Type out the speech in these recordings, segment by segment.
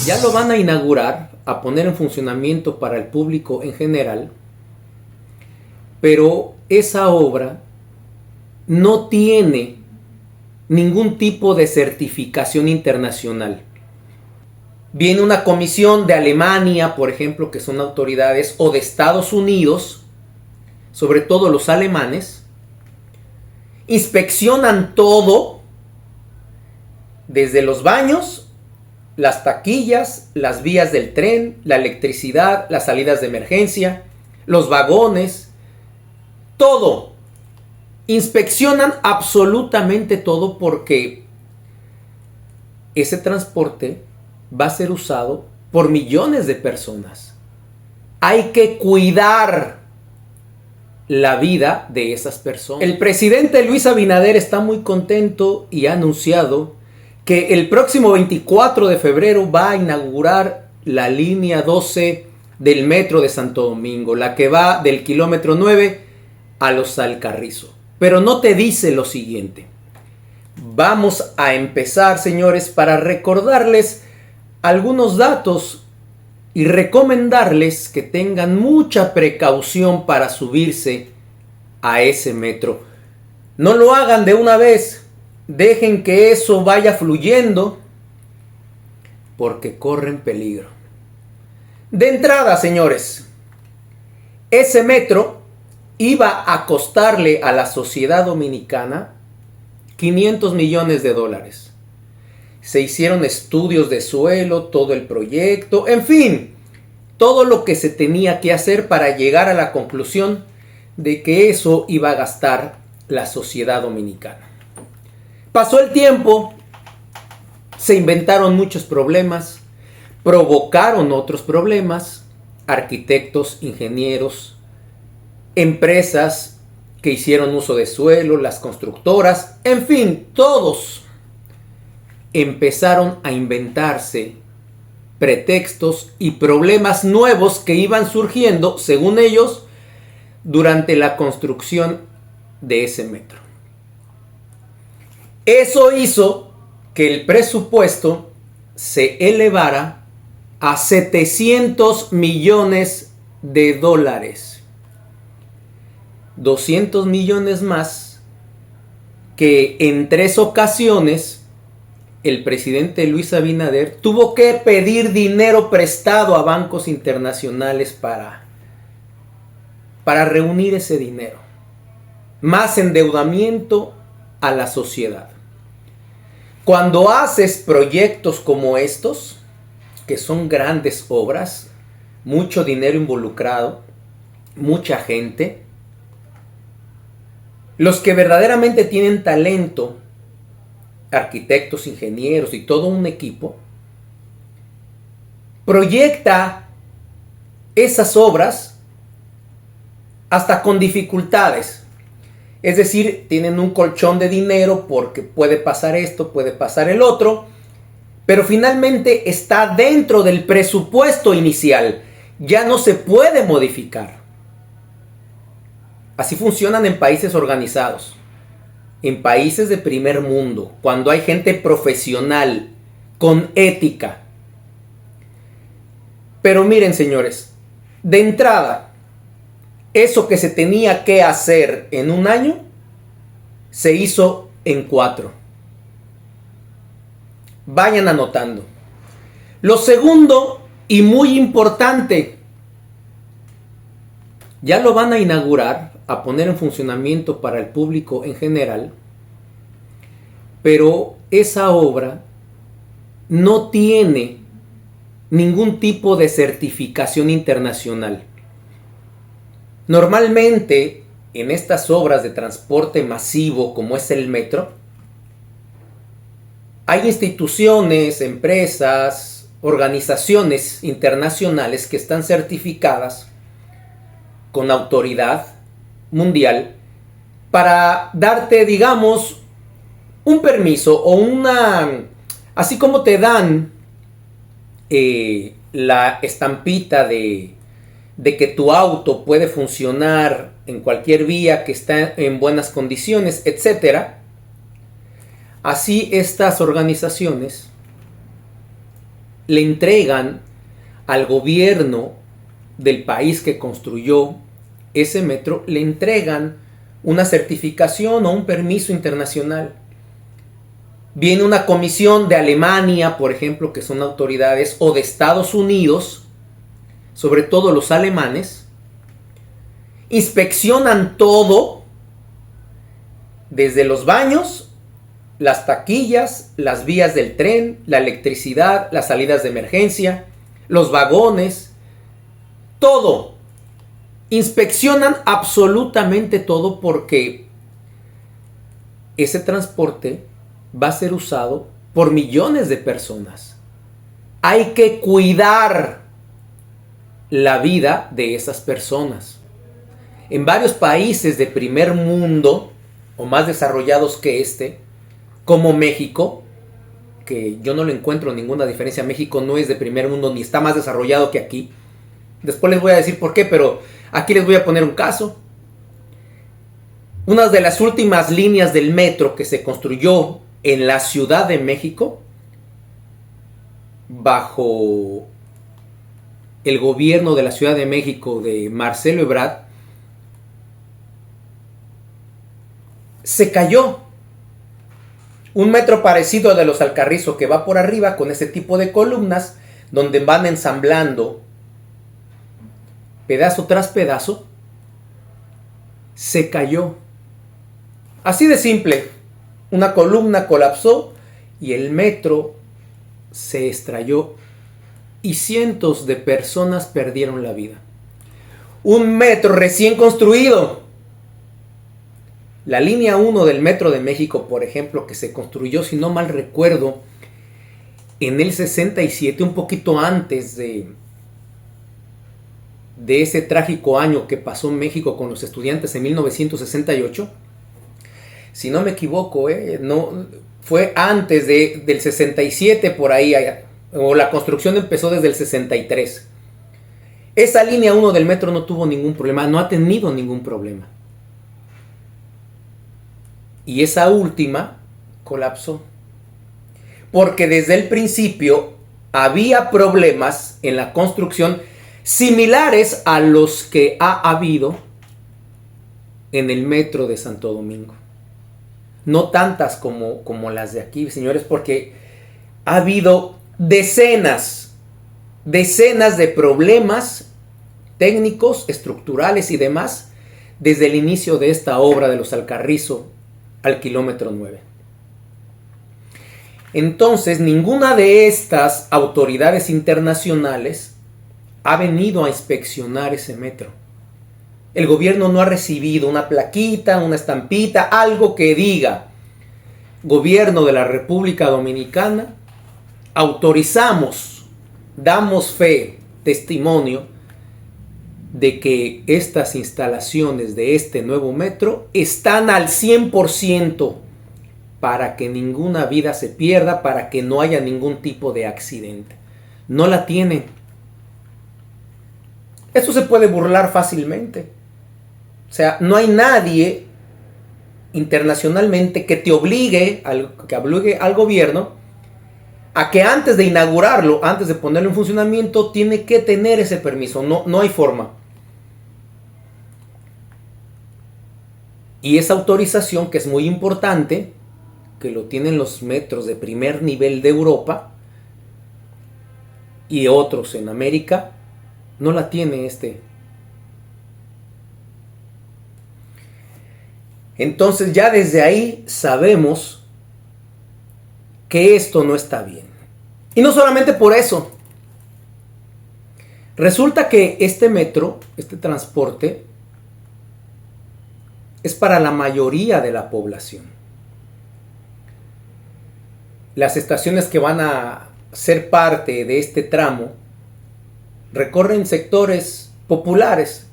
Ya lo van a inaugurar, a poner en funcionamiento para el público en general, pero esa obra no tiene ningún tipo de certificación internacional. Viene una comisión de Alemania, por ejemplo, que son autoridades, o de Estados Unidos, sobre todo los alemanes, inspeccionan todo, desde los baños, las taquillas, las vías del tren, la electricidad, las salidas de emergencia, los vagones, todo. Inspeccionan absolutamente todo porque ese transporte va a ser usado por millones de personas. Hay que cuidar la vida de esas personas. El presidente Luis Abinader está muy contento y ha anunciado que el próximo 24 de febrero va a inaugurar la línea 12 del metro de Santo Domingo, la que va del kilómetro 9 a Los Alcarrizos. Pero no te dice lo siguiente. Vamos a empezar, señores, para recordarles algunos datos y recomendarles que tengan mucha precaución para subirse a ese metro. No lo hagan de una vez. Dejen que eso vaya fluyendo porque corren peligro. De entrada, señores, ese metro iba a costarle a la sociedad dominicana 500 millones de dólares. Se hicieron estudios de suelo, todo el proyecto, en fin, todo lo que se tenía que hacer para llegar a la conclusión de que eso iba a gastar la sociedad dominicana. Pasó el tiempo, se inventaron muchos problemas, provocaron otros problemas, arquitectos, ingenieros, empresas que hicieron uso de suelo, las constructoras, en fin, todos empezaron a inventarse pretextos y problemas nuevos que iban surgiendo, según ellos, durante la construcción de ese metro. Eso hizo que el presupuesto se elevara a 700 millones de dólares. 200 millones más que en 3 ocasiones el presidente Luis Abinader tuvo que pedir dinero prestado a bancos internacionales para reunir ese dinero. Más endeudamiento a la sociedad. Cuando haces proyectos como estos, que son grandes obras, mucho dinero involucrado, mucha gente, los que verdaderamente tienen talento, arquitectos, ingenieros y todo un equipo, proyecta esas obras hasta con dificultades. Es decir, tienen un colchón de dinero porque puede pasar esto, puede pasar el otro, pero finalmente está dentro del presupuesto inicial. Ya no se puede modificar. Así funcionan en países organizados, en países de primer mundo, cuando hay gente profesional, con ética. Pero miren, señores, de entrada, eso que se tenía que hacer en un año, se hizo en 4. Vayan anotando. Lo segundo, y muy importante, ya lo van a inaugurar, a poner en funcionamiento para el público en general, pero esa obra no tiene ningún tipo de certificación internacional. Normalmente, en estas obras de transporte masivo como es el metro, hay instituciones, empresas, organizaciones internacionales que están certificadas con autoridad mundial para darte, digamos, un permiso o así como te dan la estampita de que tu auto puede funcionar en cualquier vía, que está en buenas condiciones, etc. Así estas organizaciones le entregan al gobierno del país que construyó ese metro, le entregan una certificación o un permiso internacional. Viene una comisión de Alemania, por ejemplo, que son autoridades, o de Estados Unidos, sobre todo los alemanes, inspeccionan todo, desde los baños, las taquillas, las vías del tren, la electricidad, las salidas de emergencia, los vagones, todo. Inspeccionan absolutamente todo porque ese transporte va a ser usado por millones de personas. Hay que cuidar la vida de esas personas. En varios países de primer mundo, o más desarrollados que este, como México, que yo no le encuentro ninguna diferencia, México no es de primer mundo ni está más desarrollado que aquí. Después les voy a decir por qué, pero aquí les voy a poner un caso. Una de las últimas líneas del metro que se construyó en la Ciudad de México, bajo el gobierno de la Ciudad de México de Marcelo Ebrard, se cayó. Un metro parecido al de los Alcarrizo, que va por arriba con ese tipo de columnas, donde van ensamblando pedazo tras pedazo, se cayó. Así de simple. Una columna colapsó y el metro se estrelló y cientos de personas perdieron la vida. Un metro recién construido. La línea 1 del Metro de México, por ejemplo, que se construyó, si no mal recuerdo, en el 67, un poquito antes de ese trágico año que pasó México con los estudiantes en 1968. Si no me equivoco, no, fue antes del 67 por ahí, o la construcción empezó desde el 63. Esa línea 1 del metro no tuvo ningún problema, no ha tenido ningún problema. Y esa última colapsó. Porque desde el principio había problemas en la construcción similares a los que ha habido en el metro de Santo Domingo. No tantas como las de aquí, señores, porque ha habido decenas de problemas técnicos, estructurales y demás desde el inicio de esta obra de los Alcarrizo al kilómetro 9. Entonces, ninguna de estas autoridades internacionales ha venido a inspeccionar ese metro. El gobierno no ha recibido una plaquita, una estampita, algo que diga: Gobierno de la República Dominicana, autorizamos, damos fe, testimonio de que estas instalaciones de este nuevo metro están al 100% para que ninguna vida se pierda, para que no haya ningún tipo de accidente. No la tienen. Esto se puede burlar fácilmente. O sea, no hay nadie internacionalmente que te obligue al gobierno a que antes de inaugurarlo, antes de ponerlo en funcionamiento, tiene que tener ese permiso. No hay forma. Y esa autorización, que es muy importante, que lo tienen los metros de primer nivel de Europa y otros en América, no la tiene este. Entonces ya desde ahí sabemos que esto no está bien. Y no solamente por eso. Resulta que este metro, este transporte, es para la mayoría de la población. Las estaciones que van a ser parte de este tramo recorren sectores populares.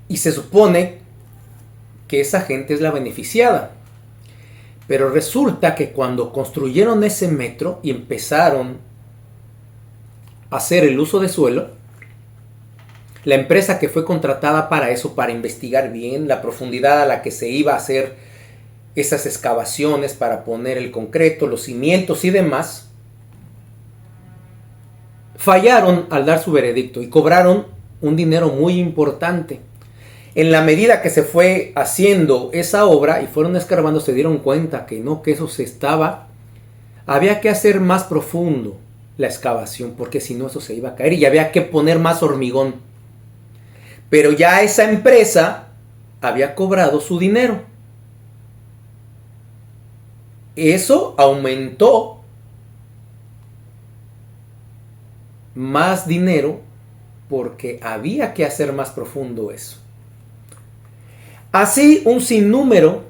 Y se supone que esa gente es la beneficiada. Pero resulta que cuando construyeron ese metro y empezaron a hacer el uso de suelo, la empresa que fue contratada para eso, para investigar bien la profundidad a la que se iba a hacer esas excavaciones para poner el concreto, los cimientos y demás, fallaron al dar su veredicto y cobraron un dinero muy importante. En la medida que se fue haciendo esa obra y fueron escarbando, se dieron cuenta que no, que eso había que hacer más profundo la excavación, porque si no eso se iba a caer y había que poner más hormigón. Pero ya esa empresa había cobrado su dinero. Eso aumentó más dinero porque había que hacer más profundo eso. Así un sinnúmero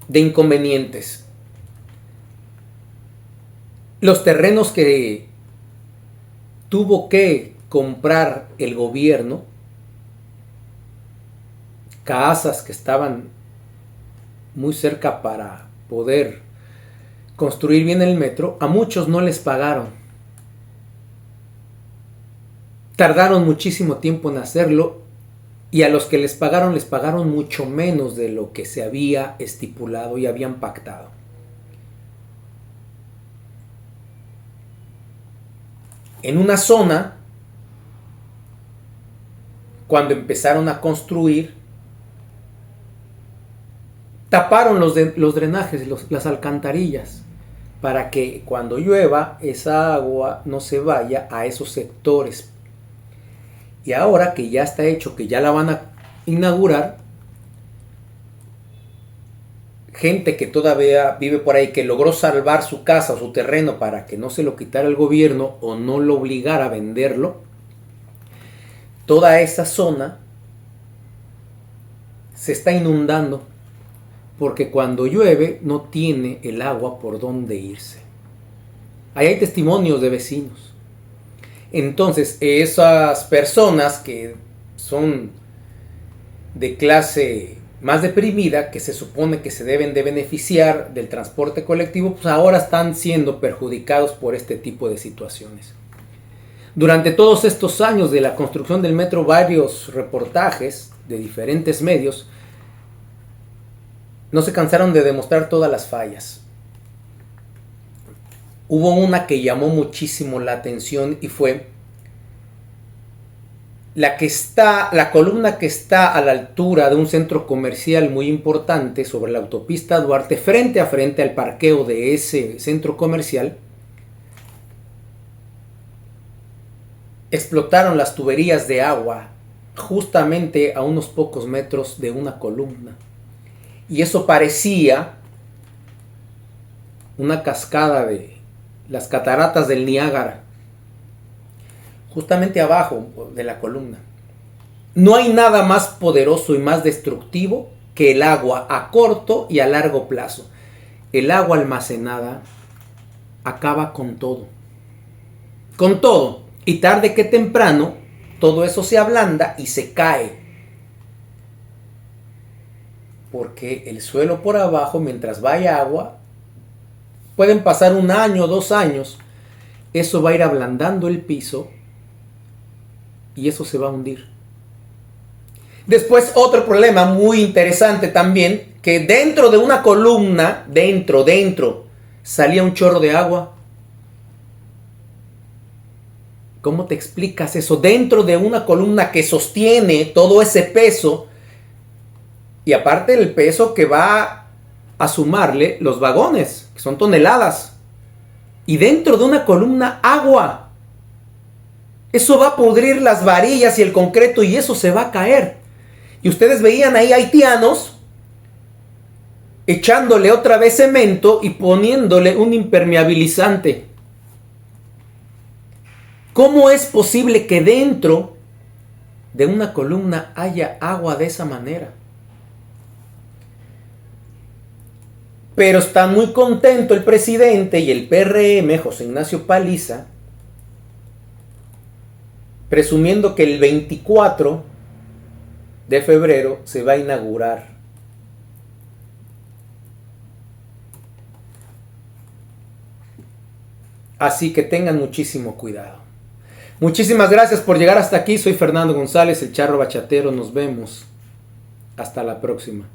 de inconvenientes. Los terrenos que tuvo que comprar el gobierno, casas que estaban muy cerca para poder construir bien el metro, a muchos no les pagaron. Tardaron muchísimo tiempo en hacerlo y a los que les pagaron mucho menos de lo que se había estipulado y habían pactado. En una zona, cuando empezaron a construir, taparon los drenajes, las alcantarillas, para que cuando llueva esa agua no se vaya a esos sectores. Y ahora que ya está hecho, que ya la van a inaugurar, gente que todavía vive por ahí, que logró salvar su casa o su terreno para que no se lo quitara el gobierno o no lo obligara a venderlo, toda esa zona se está inundando porque cuando llueve no tiene el agua por dónde irse. Ahí hay testimonios de vecinos. Entonces, esas personas que son de clase más deprimida, que se supone que se deben de beneficiar del transporte colectivo, pues ahora están siendo perjudicados por este tipo de situaciones. Durante todos estos años de la construcción del metro, varios reportajes de diferentes medios no se cansaron de demostrar todas las fallas. Hubo una que llamó muchísimo la atención y fue la columna que está a la altura de un centro comercial muy importante sobre la autopista Duarte, frente a frente al parqueo de ese centro comercial. Explotaron las tuberías de agua justamente a unos pocos metros de una columna. Y eso parecía una cascada de las cataratas del Niágara, justamente abajo de la columna. No hay nada más poderoso y más destructivo que el agua a corto y a largo plazo. El agua almacenada acaba con todo. Con todo. Y tarde que temprano, todo eso se ablanda y se cae. Porque el suelo por abajo, mientras vaya agua, pueden pasar 1 año, 2 años, eso va a ir ablandando el piso y eso se va a hundir. Después, otro problema muy interesante también, que dentro de una columna, dentro, salía un chorro de agua. ¿Cómo te explicas eso? Dentro de una columna que sostiene todo ese peso, y aparte del peso que va a sumarle los vagones, que son toneladas, y dentro de una columna agua. Eso va a pudrir las varillas y el concreto y eso se va a caer. Y ustedes veían ahí haitianos echándole otra vez cemento y poniéndole un impermeabilizante. ¿Cómo es posible que dentro de una columna haya agua de esa manera? Pero está muy contento el presidente y el PRM, José Ignacio Paliza, presumiendo que el 24 de febrero se va a inaugurar. Así que tengan muchísimo cuidado. Muchísimas gracias por llegar hasta aquí. Soy Fernando González, el Charro Bachatero. Nos vemos. Hasta la próxima.